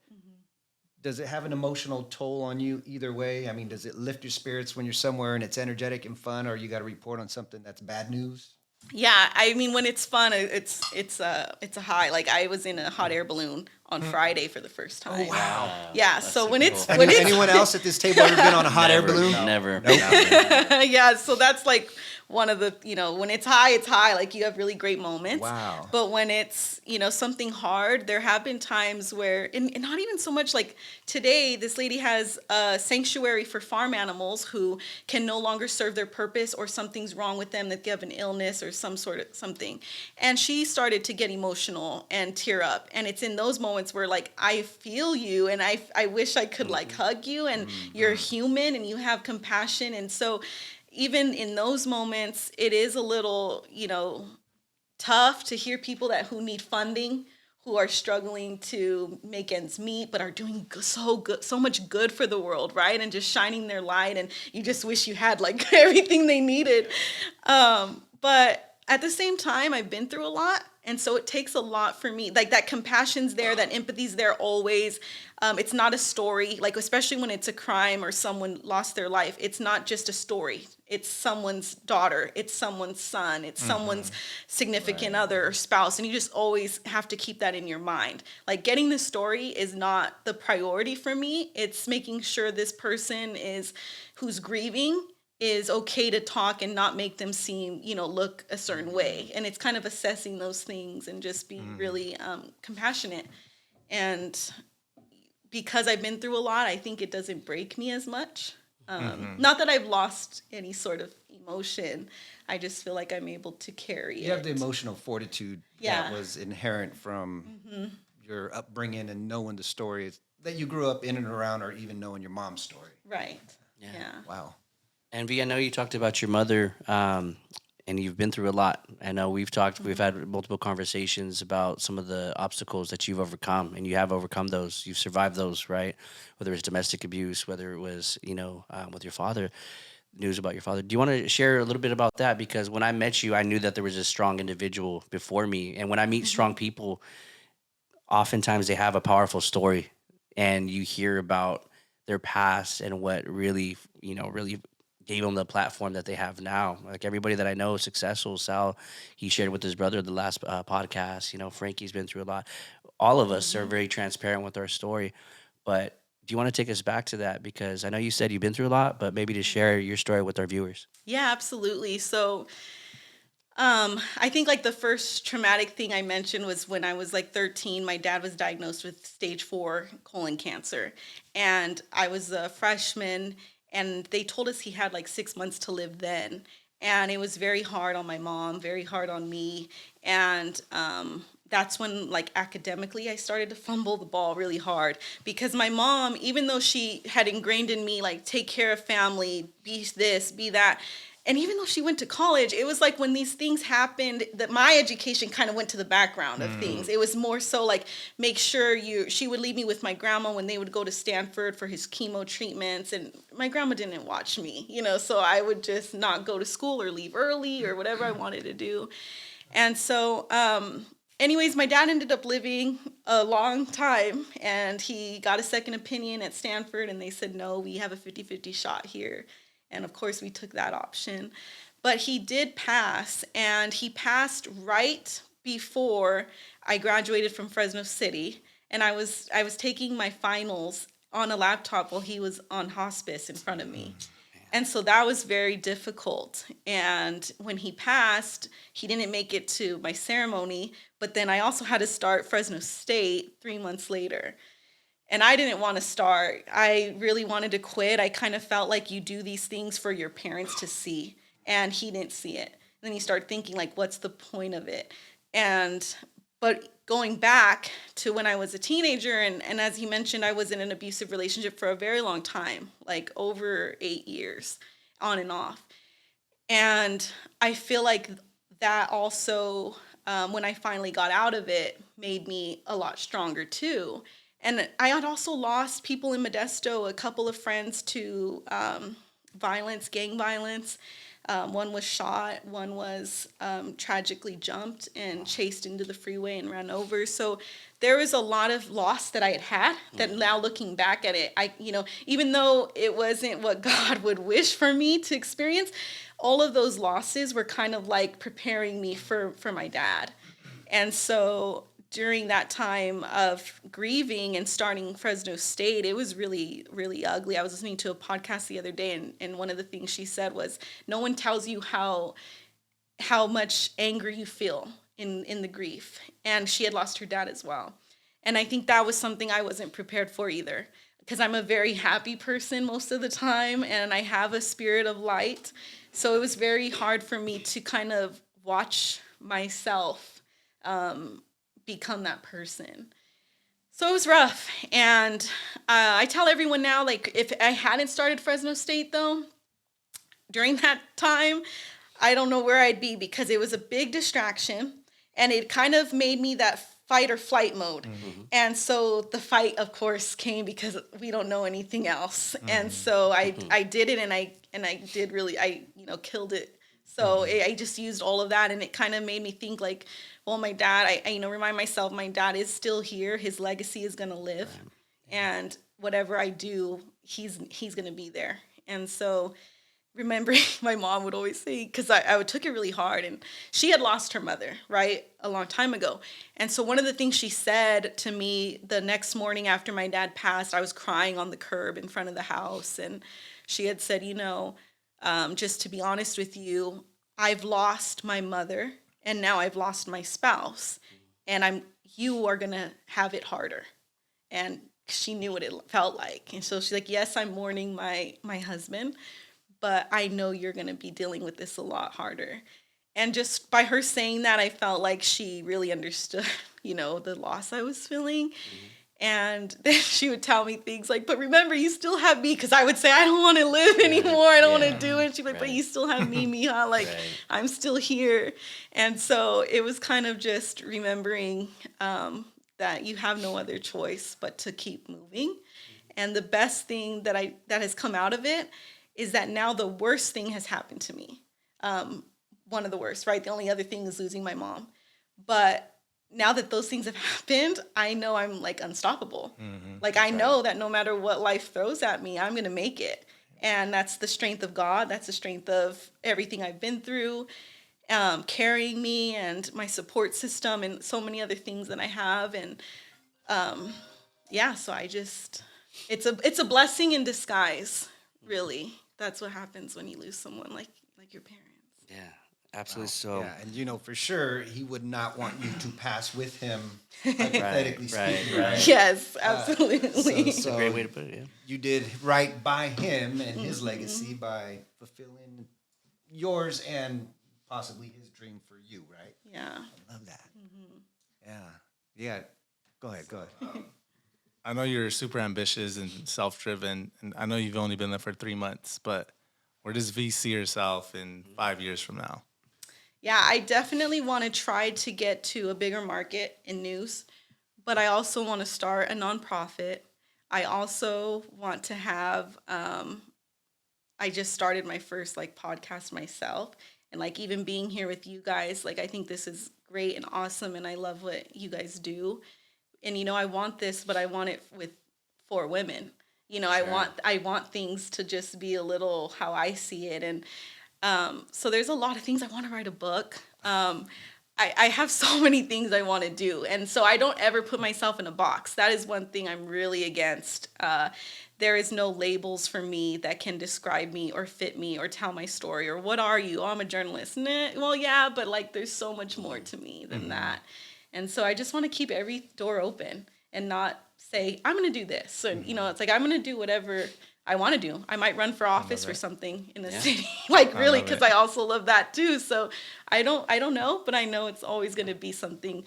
does it have an emotional toll on you either way? I mean, does it lift your spirits when you're somewhere and it's energetic and fun, or you got to report on something that's bad news? Yeah, I mean, when it's fun, it's a high. Like I was in a hot air balloon on Friday for the first time. Oh wow! Yeah, That's so super when it's cool. when it's Anyone else at this table ever been on a hot air balloon? Never. yeah, so that's like one of the, when it's high, like you have really great moments. Wow. But when it's, something hard, there have been times where, and not even so much like today, this lady has a sanctuary for farm animals who can no longer serve their purpose or something's wrong with them, that they have an illness or some sort of something. And she started to get emotional and tear up. And it's in those moments where like, I feel you and I wish I could like hug you, and you're human and you have compassion. And so even in those moments, it is a little, tough to hear people who need funding, who are struggling to make ends meet, but are doing so much good for the world, right? And just shining their light, and you just wish you had like everything they needed. But at the same time, I've been through a lot. And so it takes a lot for me. Like that compassion's there, that empathy's there always. It's not a story, like especially when it's a crime or someone lost their life. It's not just a story. It's someone's daughter. It's someone's son. It's someone's significant other or spouse. And you just always have to keep that in your mind. Like getting the story is not the priority for me. It's making sure this person who's grieving is okay to talk and not make them seem, look a certain way. And it's kind of assessing those things and just being really compassionate. And because I've been through a lot, I think it doesn't break me as much. Not that I've lost any sort of emotion. I just feel like I'm able to carry it. You have the emotional fortitude that was inherent from your upbringing and knowing the stories that you grew up in and around, or even knowing your mom's story. Right. Yeah. Wow. And V, I know you talked about your mother, and you've been through a lot. I know we've had multiple conversations about some of the obstacles that you've overcome, and you have overcome those. You've survived those, right? Whether it's domestic abuse, whether it was, with your father, news about your father. Do you want to share a little bit about that? Because when I met you, I knew that there was a strong individual before me. And when I meet strong people, oftentimes they have a powerful story, and you hear about their past and what really gave them the platform that they have now. Like everybody that I know is successful. Sal, he shared with his brother the last podcast. Frankie's been through a lot. All of us are very transparent with our story. But do you want to take us back to that? Because I know you said you've been through a lot, but maybe to share your story with our viewers. Yeah, absolutely. So I think like the first traumatic thing I mentioned was when I was like 13, my dad was diagnosed with stage 4 colon cancer. And I was a freshman, and they told us he had like 6 months to live then. And it was very hard on my mom, very hard on me. And that's when like academically I started to fumble the ball really hard, because my mom, even though she had ingrained in me like take care of family, be this, be that, and even though she went to college, it was like when these things happened that my education kind of went to the background of things. It was more so like make sure she would leave me with my grandma when they would go to Stanford for his chemo treatments. And my grandma didn't watch me, so I would just not go to school or leave early or whatever I wanted to do. And so anyways, my dad ended up living a long time, and he got a second opinion at Stanford, and they said, no, we have a 50-50 shot here. And of course, we took that option. But he did pass, and he passed right before I graduated from Fresno City. And I was taking my finals on a laptop while he was on hospice in front of me. And so that was very difficult. And when he passed, he didn't make it to my ceremony. But then I also had to start Fresno State 3 months later. And I didn't want to start. I really wanted to quit. I kind of felt like you do these things for your parents to see. And he didn't see it. And then you start thinking, like, what's the point of it? But going back to when I was a teenager, and as he mentioned, I was in an abusive relationship for a very long time, like over 8 years, on and off. And I feel like that also, when I finally got out of it, made me a lot stronger too. And I had also lost people in Modesto, a couple of friends to violence, gang violence. One was shot, one was tragically jumped and chased into the freeway and ran over. So there was a lot of loss that I had that now looking back at it, even though it wasn't what God would wish for me to experience, all of those losses were kind of like preparing me for my dad. And so during that time of grieving and starting Fresno State, it was really, really ugly. I was listening to a podcast the other day, and one of the things she said was, no one tells you how much anger you feel in the grief. And she had lost her dad as well. And I think that was something I wasn't prepared for either, because I'm a very happy person most of the time, and I have a spirit of light. So it was very hard for me to kind of watch myself become that person. So it was rough. And I tell everyone now, like, if I hadn't started Fresno State, though, during that time, I don't know where I'd be, because it was a big distraction, and it kind of made me that fight or flight mode. Mm-hmm. And so the fight, of course, came because we don't know anything else. Mm-hmm. And so I did it, and I did really, killed it. So I just used all of that, and it kind of made me think, like, well, my dad, I remind myself my dad is still here. His legacy is going to live. Right. And whatever I do, he's going to be there. And so remembering, my mom would always say, because I took it really hard, and she had lost her mother, right, a long time ago. And so one of the things she said to me the next morning after my dad passed, I was crying on the curb in front of the house, and she had said, just to be honest with you, I've lost my mother, and now I've lost my spouse, and you are going to have it harder. And she knew what it felt like. And so she's like, yes, I'm mourning my husband, but I know you're going to be dealing with this a lot harder. And just by her saying that, I felt like she really understood, the loss I was feeling. Mm-hmm. And then she would tell me things like, but remember, you still have me. Because I would say, I don't want to live anymore. I don't want to do it. She'd be like, but you still have me, Mija. Like, I'm still here. And so it was kind of just remembering that you have no other choice but to keep moving. And the best thing that has come out of it is that now the worst thing has happened to me. One of the worst, right? The only other thing is losing my mom. But now that those things have happened, I know I'm like unstoppable. Mm-hmm. Like, I know that no matter what life throws at me, I'm going to make it. And that's the strength of God. That's the strength of everything I've been through, carrying me, and my support system, and so many other things that I have. And so it's a blessing in disguise, really. That's what happens when you lose someone like your parents. Yeah. Absolutely. So, yeah, and for sure, he would not want you to pass with him, hypothetically speaking, right? Yes, absolutely. So a great way to put it. Yeah. You did right by him and his legacy by fulfilling yours and possibly his dream for you, right? Yeah, I love that. Mm-hmm. Yeah. Go ahead. I know you're super ambitious and self-driven, and I know you've only been there for 3 months, but where does V see herself in 5 years from now? Yeah, I definitely want to try to get to a bigger market in news, but I also want to start a nonprofit. I also want to have, I just started my first podcast myself, and even being here with you guys, I think this is great and awesome, and I love what you guys do. And, I want this, but I want it for women. Sure. I want things to just be a little how I see it. And so there's a lot of things. I want to write a book. I have so many things I want to do. And so I don't ever put myself in a box. That is one thing I'm really against. There is no labels for me that can describe me or fit me or tell my story. Or what are you? Oh, I'm a journalist. Nah, well, yeah, but there's so much more to me than that. And so I just want to keep every door open and not say, I'm going to do this. And, it's I'm going to do whatever I want to do. I might run for office or something in the city, really, because I also love that too. So I don't know, but I know it's always going to be something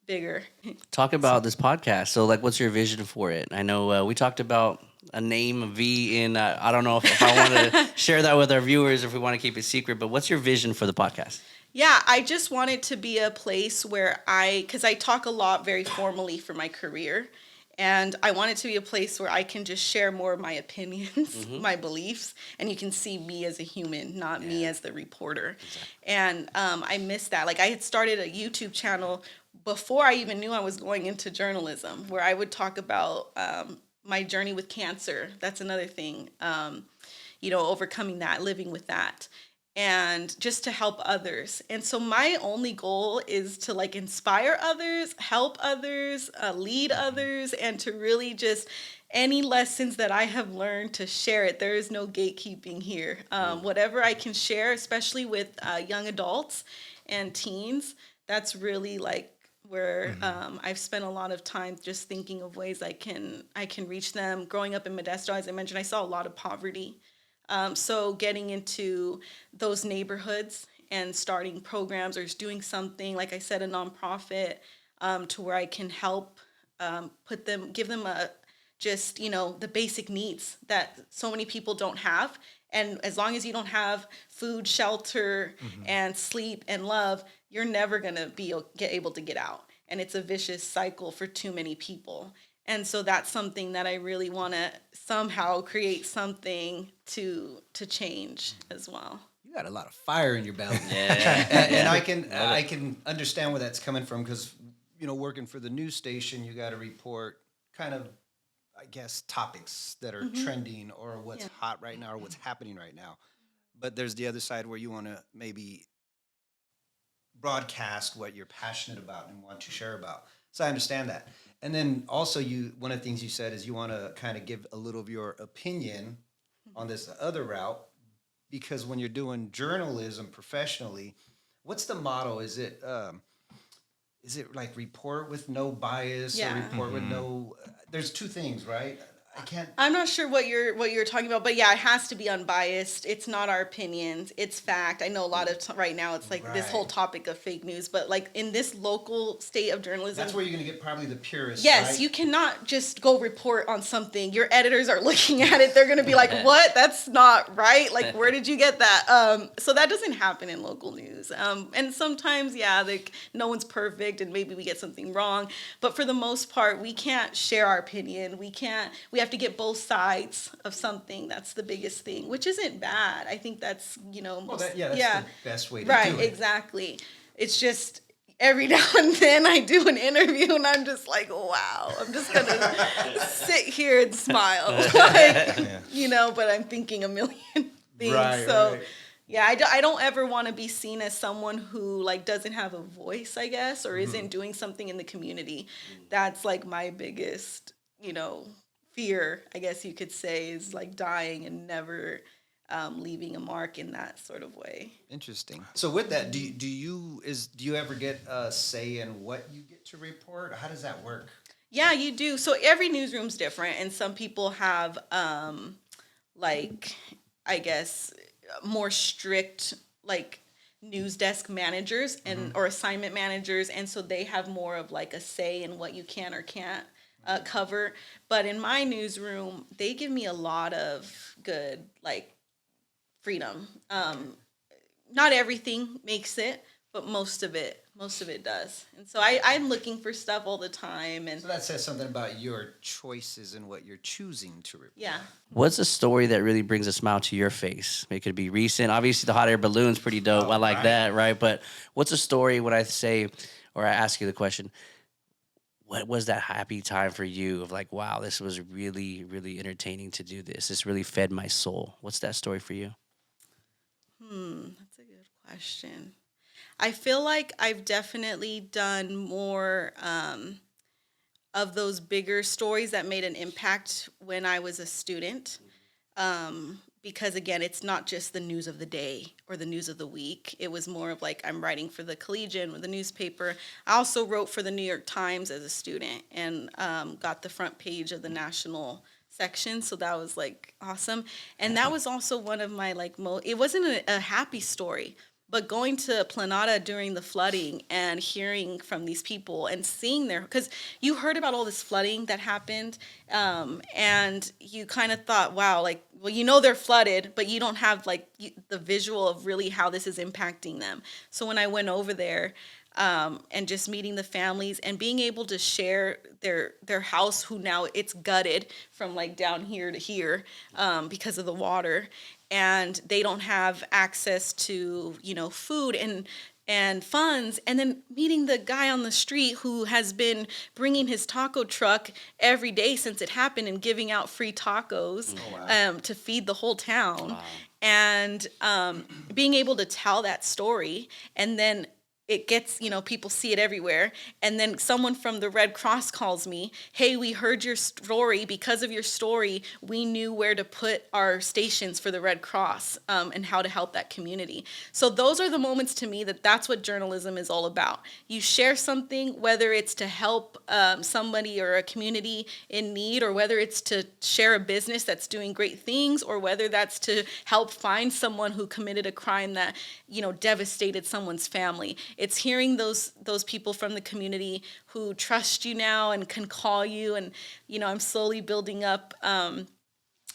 bigger. Talk about this podcast. So what's your vision for it? I know we talked about a name, a V, in, I don't know if I want to share that with our viewers, if we want to keep it secret, but what's your vision for the podcast? Yeah, I just want it to be a place where because I talk a lot very formally for my career, and I want it to be a place where I can just share more of my opinions, my beliefs, and you can see me as a human, not me as the reporter. Exactly. And I miss that. I had started a YouTube channel before I even knew I was going into journalism, where I would talk about my journey with cancer. That's another thing, overcoming that, living with that. and just to help others. And so my only goal is to like inspire others, help others, lead others, and to really just any lessons that I have learned to share it. There is no gatekeeping here. Whatever I can share, especially with young adults and teens, that's really like where I've spent a lot of time just thinking of ways I can reach them. Growing up in Modesto, as I mentioned, I saw a lot of poverty. So getting into those neighborhoods and starting programs or just doing something, like I said, a nonprofit, to where I can help give them just, the basic needs that so many people don't have. And as long as you don't have food, shelter, and sleep and love, you're never going to get able to get out. And it's a vicious cycle for too many people. And so that's something that I really want to somehow create something to change as well. You got a lot of fire in your belly. Yeah. And I can understand where that's coming from because, working for the news station, you got to report kind of, I guess, topics that are trending or what's hot right now or what's happening right now. But there's the other side where you want to maybe broadcast what you're passionate about and want to share about. So I understand that. And then also one of the things you said is you want to kind of give a little of your opinion on this other route, because when you're doing journalism professionally, what's the motto? Is it like report with no bias or report with no, there's two things, right? I'm not sure what you're talking about, but yeah, it has to be unbiased. It's not our opinions. It's fact. I know a lot of right now it's like this whole topic of fake news, but like in this local state of journalism, that's where you're going to get probably the purists. Yes, right? You cannot just go report on something. Your editors are looking at it. They're going to be like, "What? That's not right. Like, where did you get that?" So that doesn't happen in local news. And sometimes, like no one's perfect, and maybe we get something wrong. But for the most part, we can't share our opinion. We have to get both sides of something. That's the biggest thing, which isn't bad. I think that's, that's the best way to do it. Right, exactly. It's just every now and then I do an interview and I'm just like, wow, I'm just going to sit here and smile. But I'm thinking a million things. Right. Yeah, I don't ever want to be seen as someone who like doesn't have a voice, I guess, or isn't doing something in the community. That's like my biggest, fear, I guess you could say, is like dying and never leaving a mark in that sort of way. Interesting. So with that, do you ever get a say in what you get to report? How does that work? Yeah, you do. So every newsroom's different, and some people have like, I guess, more strict like news desk managers and or assignment managers, and so they have more of like a say in what you can or can't cover. But in my newsroom, they give me a lot of good like freedom. Not everything makes it, but most of it does. And so I'm looking for stuff all the time. And so that says something about your choices and what you're choosing to report. Yeah. What's a story that really brings a smile to your face? It could be recent. Obviously, the hot air balloon's pretty dope. I like that, right? But what's a story when I say, or I ask you the question, what was that happy time for you of like, wow, this was really, really entertaining to do this. This really fed my soul. What's that story for you? That's a good question. I feel like I've definitely done more of those bigger stories that made an impact when I was a student. Because again, it's not just the news of the day or the news of the week. It was more of like I'm writing for the Collegian with the newspaper. I also wrote for the New York Times as a student and got the front page of the national section. So that was like awesome. And that was also one of my like, it wasn't a happy story, but going to Planada during the flooding and hearing from these people and seeing because you heard about all this flooding that happened, and you kind of thought, wow, like, well, they're flooded, but you don't have like the visual of really how this is impacting them. So when I went over there, and just meeting the families and being able to share their house, who now it's gutted from like down here to here because of the water, and they don't have access to food and funds, and then meeting the guy on the street who has been bringing his taco truck every day since it happened and giving out free tacos to feed the whole town. Wow. And being able to tell that story, and then it gets, people see it everywhere. And then someone from the Red Cross calls me, hey, we heard your story. Because of your story, we knew where to put our stations for the Red Cross and how to help that community. So those are the moments to me that's what journalism is all about. You share something, whether it's to help somebody or a community in need, or whether it's to share a business that's doing great things, or whether that's to help find someone who committed a crime that, devastated someone's family. It's hearing those people from the community who trust you now and can call you. And, I'm slowly building up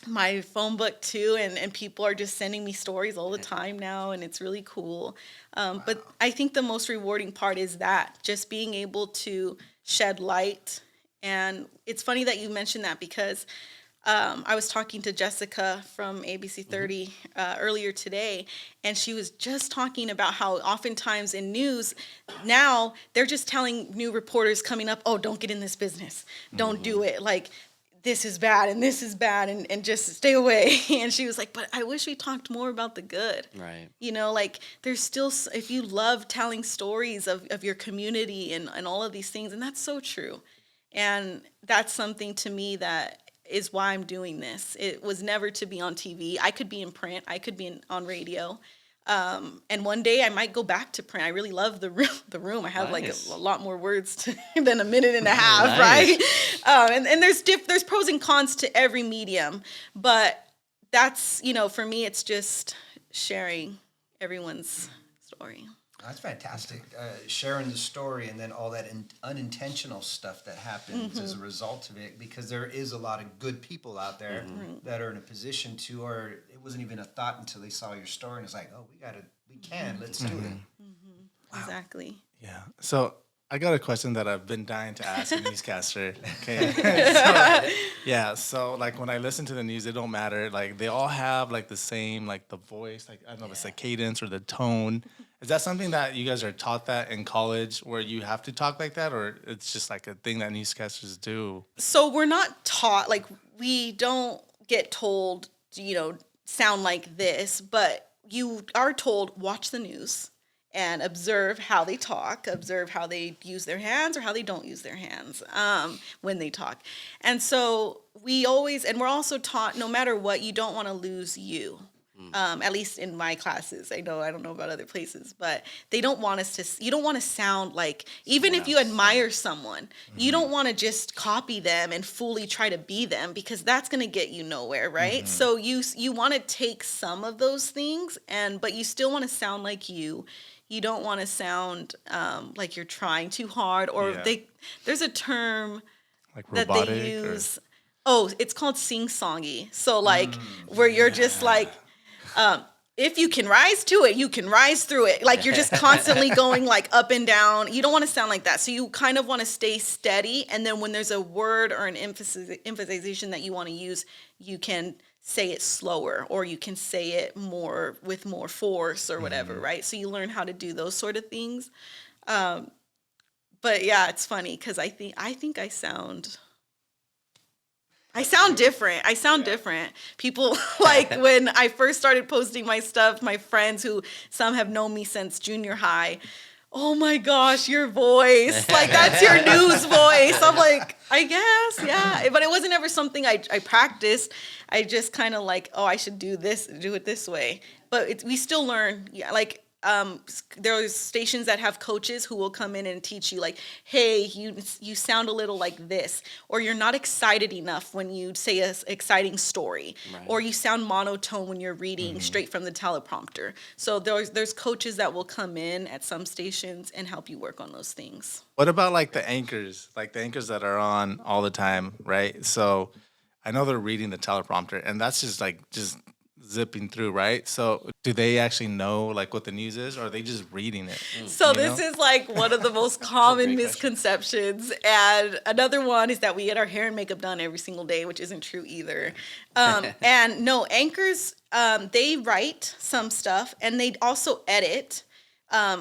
my phone book too. And people are just sending me stories all the time now. And it's really cool. But I think the most rewarding part is that just being able to shed light. And it's funny that you mentioned that, because I was talking to Jessica from ABC 30 earlier today, and she was just talking about how oftentimes in news now they're just telling new reporters coming up, oh, don't get in this business. Don't do it. Like, this is bad and this is bad, and just stay away. And she was like, but I wish we talked more about the good. Right. Like there's still, if you love telling stories of your community and all of these things, and that's so true. And that's something to me that is why I'm doing this. It was never to be on TV. I could be in print. I could be on radio. And one day I might go back to print. I really love the room. I have Nice. like a lot more words than a minute and a half, Nice. right? And there's pros and cons to every medium. But that's, for me, it's just sharing everyone's story. That's fantastic. Sharing the story, and then all that unintentional stuff that happens as a result of it, because there is a lot of good people out there that are in a position to, or it wasn't even a thought until they saw your story and it's like, oh, let's do it. Wow. Exactly. Yeah. So I got a question that I've been dying to ask a newscaster. Okay. So like when I listen to the news, it don't matter. Like they all have like the same, like the voice, like I don't know if it's the cadence or the tone. Is that something that you guys are taught that in college, where you have to talk like that, or it's just like a thing that newscasters do? So we're not taught, like we don't get told, sound like this, but you are told, watch the news and observe how they talk, observe how they use their hands or how they don't use their hands when they talk. And so we're also taught, no matter what, you don't want to lose you. At least in my classes. I don't know about other places, but they don't want us to, you don't want to sound like, even if you admire someone, you don't want to just copy them and fully try to be them, because that's going to get you nowhere, right? So you want to take some of those things, but you still want to sound like you. You don't want to sound like you're trying too hard, or there's a term like that they use. Oh, it's called sing-songy. So like where you're just like, if you can rise to it, you can rise through it. Like you're just constantly going like up and down. You don't want to sound like that. So you kind of want to stay steady. And then when there's a word or an emphasization that you want to use, you can say it slower, or you can say it more with more force or whatever, right? So you learn how to do those sort of things. But yeah, it's funny because I think I sound different. I sound different. People, like when I first started posting my stuff, my friends who some have known me since junior high, oh my gosh, your voice, like that's your news voice. I'm like, I guess, yeah. But it wasn't ever something I practiced. I just kind of like, oh, I should do it this way. But we still learn, like, there's stations that have coaches who will come in and teach you like, hey, you sound a little like this, or you're not excited enough when you say an exciting story, right. Or you sound monotone when you're reading straight from the teleprompter. So there's coaches that will come in at some stations and help you work on those things. What about like the anchors that are on all the time, right? So I know they're reading the teleprompter, and that's just zipping through, right? So do they actually know like what the news is, or are they just reading it? So this is like one of the most common misconceptions. And another one is that we get our hair and makeup done every single day, which isn't true either. And no, anchors, they write some stuff and they also edit.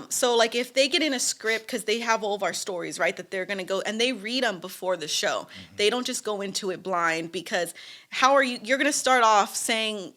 So like if they get in a script, because they have all of our stories, right, that they're going to go and they read them before the show. They don't just go into it blind, because you're going to start off saying,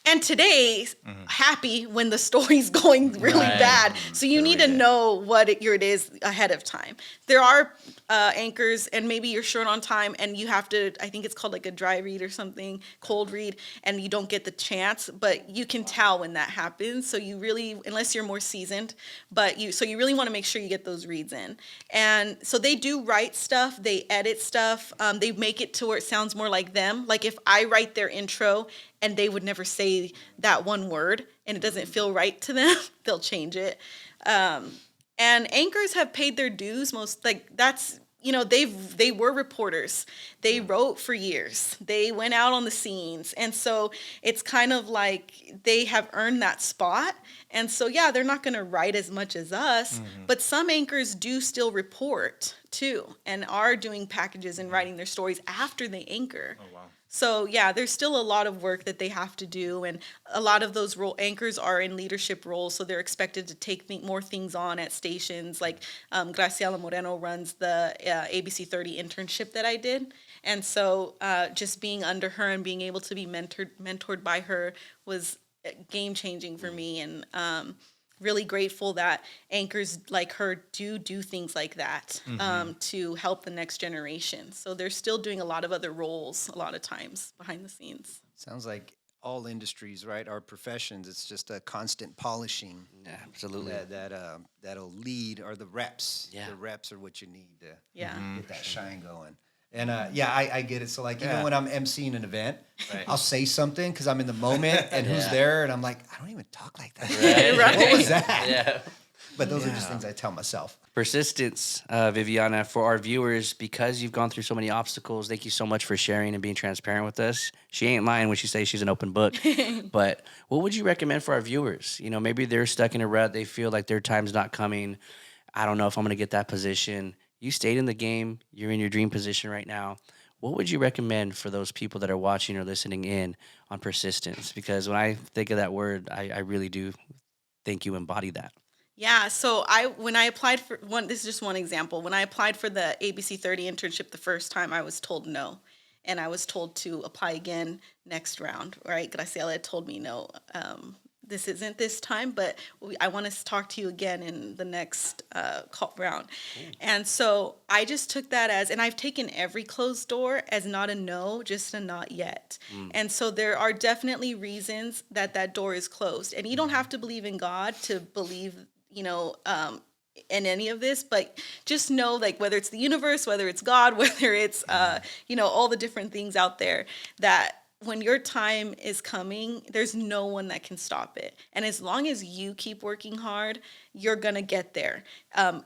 And today, happy when the story's going really bad. So you need to know what it is ahead of time. There are anchors, and maybe you're short on time, and you have to, I think it's called like a dry read or something, cold read, and you don't get the chance, but you can tell when that happens. So you really, unless you're more seasoned, so you really want to make sure you get those reads in. And so they do write stuff, they edit stuff, they make it to where it sounds more like them. Like if I write their intro and they would never say that one word and it doesn't feel right to them, they'll change it. And anchors have paid their dues. They were reporters. They wrote for years. They went out on the scenes. And so it's kind of like they have earned that spot. And so, yeah, they're not going to write as much as us, but some anchors do still report too and are doing packages and writing their stories after they anchor. Oh, wow. So, yeah, there's still a lot of work that they have to do, and a lot of those anchors are in leadership roles, so they're expected to take more things on at stations. Like Graciela Moreno runs the ABC 30 internship that I did, and so just being under her and being able to be mentored by her was game-changing for me, and really grateful that anchors like her do things like that to help the next generation. So they're still doing a lot of other roles a lot of times behind the scenes. Sounds like all industries, right, our professions, it's just a constant polishing. Yeah, absolutely. That'll lead, or the reps. Yeah. The reps are what you need to Yeah. get that shine going. And I get it. So like even when I'm emceeing an event, I'll say something because I'm in the moment and who's there, and I'm like, I don't even talk like that. Right. What was that? Yeah. But those are just things I tell myself. Persistence, Viviana, for our viewers, because you've gone through so many obstacles, thank you so much for sharing and being transparent with us. She ain't lying when she says she's an open book. But what would you recommend for our viewers? You know, maybe they're stuck in a rut. They feel like their time's not coming. I don't know if I'm going to get that position. You stayed in the game. You're in your dream position right now. What would you recommend for those people that are watching or listening in on persistence? Because when I think of that word, I really do think you embody that. Yeah, so when I applied for this is just one example. When I applied for the ABC 30 internship the first time, I was told no. And I was told to apply again next round, right? Graciela had told me no. This isn't this time, but I want to talk to you again in the next call round. And so I just took that and I've taken every closed door as not a no, just a not yet. And so there are definitely reasons that door is closed. And you don't have to believe in God to believe, in any of this, but just know, like, whether it's the universe, whether it's God, whether it's, all the different things out there, that when your time is coming, there's no one that can stop it. And as long as you keep working hard, you're going to get there.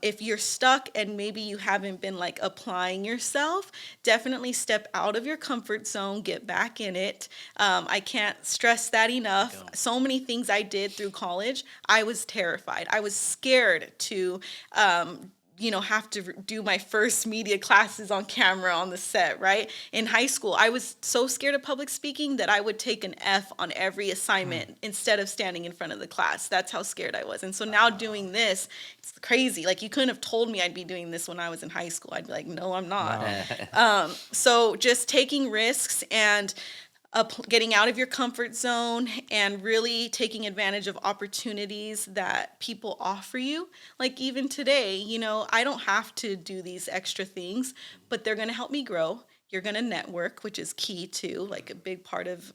If you're stuck and maybe you haven't been like applying yourself, definitely step out of your comfort zone, get back in it. I can't stress that enough. So many things I did through college, I was terrified. I was scared to have to do my first media classes on camera on the set, right? In high school, I was so scared of public speaking that I would take an F on every assignment instead of standing in front of the class. That's how scared I was. And so now doing this, it's crazy. Like, you couldn't have told me I'd be doing this when I was in high school. I'd be like, no, I'm not. No. So just taking risks and getting out of your comfort zone and really taking advantage of opportunities that people offer you. Like even today, I don't have to do these extra things, but they're going to help me grow. You're going to network, which is key too, like a big part of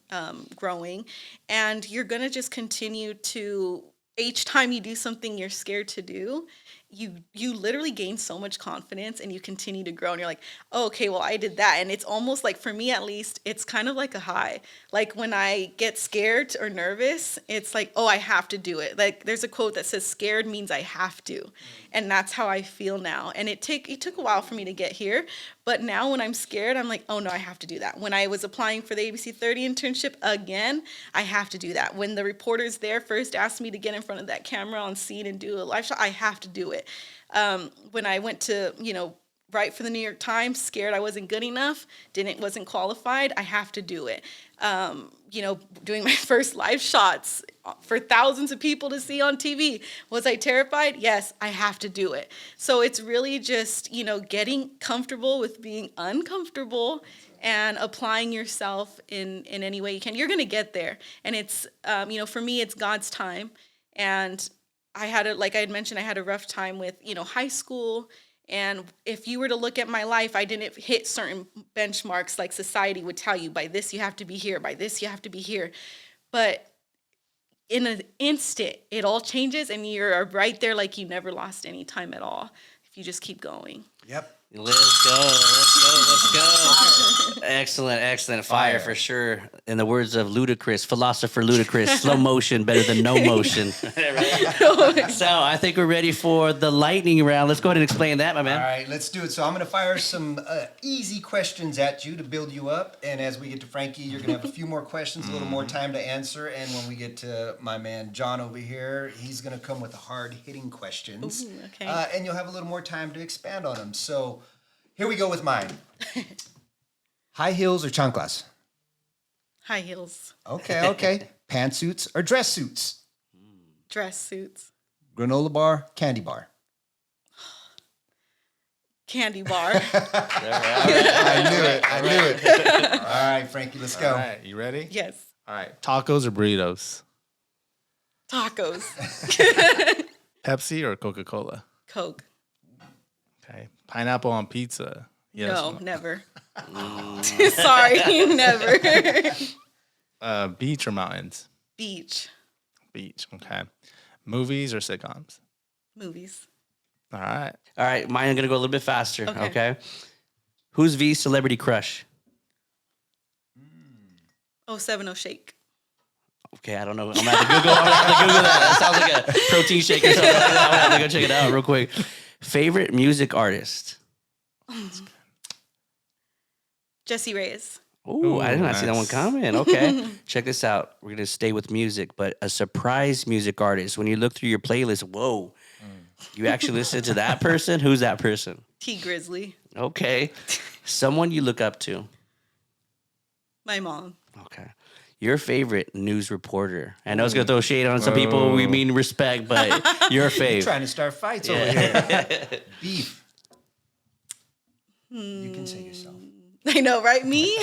growing. And you're going to just continue to, each time you do something you're scared to do, you literally gain so much confidence and you continue to grow, and you're like, oh, okay, well, I did that. And it's almost like, for me at least, it's kind of like a high. Like when I get scared or nervous, it's like, oh, I have to do it. Like there's a quote that says, scared means I have to. And that's how I feel now. And it took a while for me to get here, but now when I'm scared, I'm like, oh no, I have to do that. When I was applying for the ABC 30 internship again, I have to do that. When the reporters there first asked me to get in front of that camera on scene and do a live shot, I have to do it. When I went to, write for the New York Times, scared I wasn't good enough, wasn't qualified. I have to do it. Doing my first live shots for thousands of people to see on TV. Was I terrified? Yes, I have to do it. So it's really just, getting comfortable with being uncomfortable and applying yourself in any way you can. You're going to get there. And it's, for me, it's God's time. And like I had mentioned, I had a rough time with, high school. And if you were to look at my life, I didn't hit certain benchmarks like society would tell you. By this, you have to be here. By this, you have to be here. But in an instant, it all changes, and you're right there like you never lost any time at all if you just keep going. Yep. Let's go. Excellent. Fire for sure. In the words of philosopher Ludacris, slow motion better than no motion. Right? So I think we're ready for the lightning round. Let's go ahead and explain that, my man. All right, let's do it. So I'm going to fire some easy questions at you to build you up. And as we get to Frankie, you're going to have a few more questions, a little more time to answer. And when we get to my man John over here, he's going to come with the hard-hitting questions. Ooh, okay. And you'll have a little more time to expand on them. So here we go with mine. High heels or chanclas? High heels. Okay. Pantsuits or dress suits? Dress suits. Granola bar, candy bar? Candy bar. I knew it. All right, Frankie, let's go. All right, you ready? Yes. All right, tacos or burritos? Tacos. Pepsi or Coca-Cola? Coke. Okay, pineapple on pizza? Yes. No, never. Sorry, never. Beach or mountains? Beach. Beach, okay. Movies or sitcoms? Movies. All right. Mine are going to go a little bit faster, Okay. okay? Who's V's celebrity crush? 070 Shake. Okay, I don't know. I'm going to have to Google that. That sounds like a protein shake or something like that. I'm going to have to go check it out real quick. Favorite music artist? Jesse Reyes. Ooh, I did not see that one nice. coming. Okay. Check this out. We're going to stay with music, but a surprise music artist. When you look through your playlist, whoa, you actually listen to that person? Who's that person? T Grizzly. Okay. Someone you look up to. My mom. Okay. Your favorite news reporter. I know it's going to throw shade on some people. We mean respect, but your fave. You're trying to start fights over here. Beef. You can say yourself. I know, right? Me?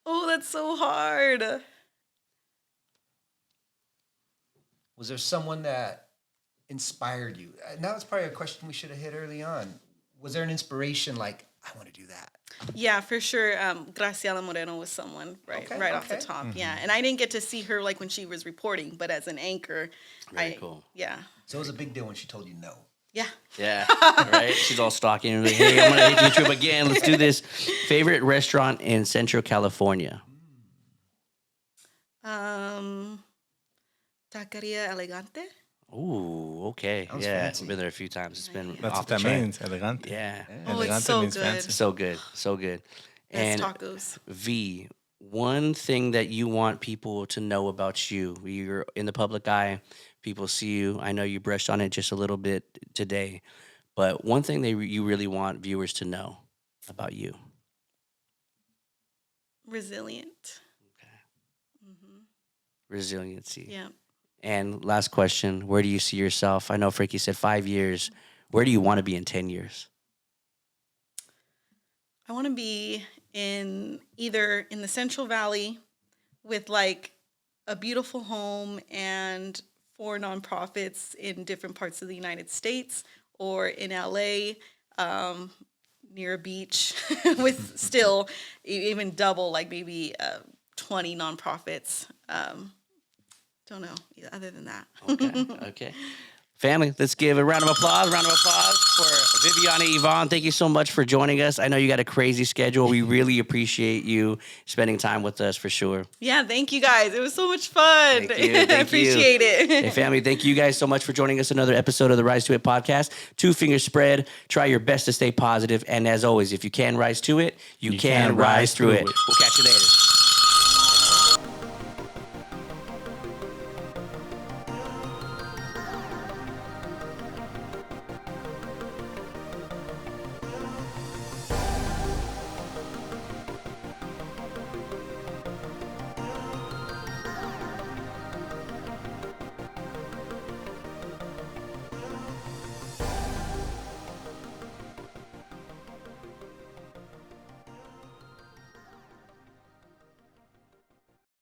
Oh, that's so hard. Was there someone that inspired you? And that was probably a question we should have hit early on. Was there an inspiration like, I want to do that? Yeah, for sure. Graciela Moreno was someone off the top. Mm-hmm. Yeah, and I didn't get to see her like when she was reporting, but as an anchor, Very cool. Yeah. So it was a big deal when she told you no. Yeah. Yeah, right? She's all stalking and like, hey, I'm going to hit you trip again. Let's do this. Favorite restaurant in Central California? Taqueria Elegante. Ooh, okay. That was Yeah, fancy. I've been there a few times. It's been That's off what the that chain. means, elegante. Yeah. Oh, it's Elegante so means good. fancy. So good. So good. Yes, And tacos. V, one thing that you want people to know about you. You're in the public eye. People see you. I know you brushed on it just a little bit today. But one thing you really want viewers to know about you. Resilient. Resiliency. Yeah. And last question, where do you see yourself? I know Frankie said 5 years. Where do you want to be in 10 years? I want to be either in the Central Valley with like a beautiful home and 4 nonprofits in different parts of the United States, or in LA, near a beach with still even double, like maybe 20 nonprofits. Don't know other than that. Okay. Family, let's give a round of applause for Viviana Yvonne. Thank you so much for joining us. I know you got a crazy schedule. We really appreciate you spending time with us for sure. Yeah, thank you guys. It was so much fun. Thank you. I appreciate it. Hey, family, thank you guys so much for joining us. Another episode of the Rise to It podcast. 2 fingers spread. Try your best to stay positive. And as always, if you can rise to it, you can rise through it. We'll catch you later.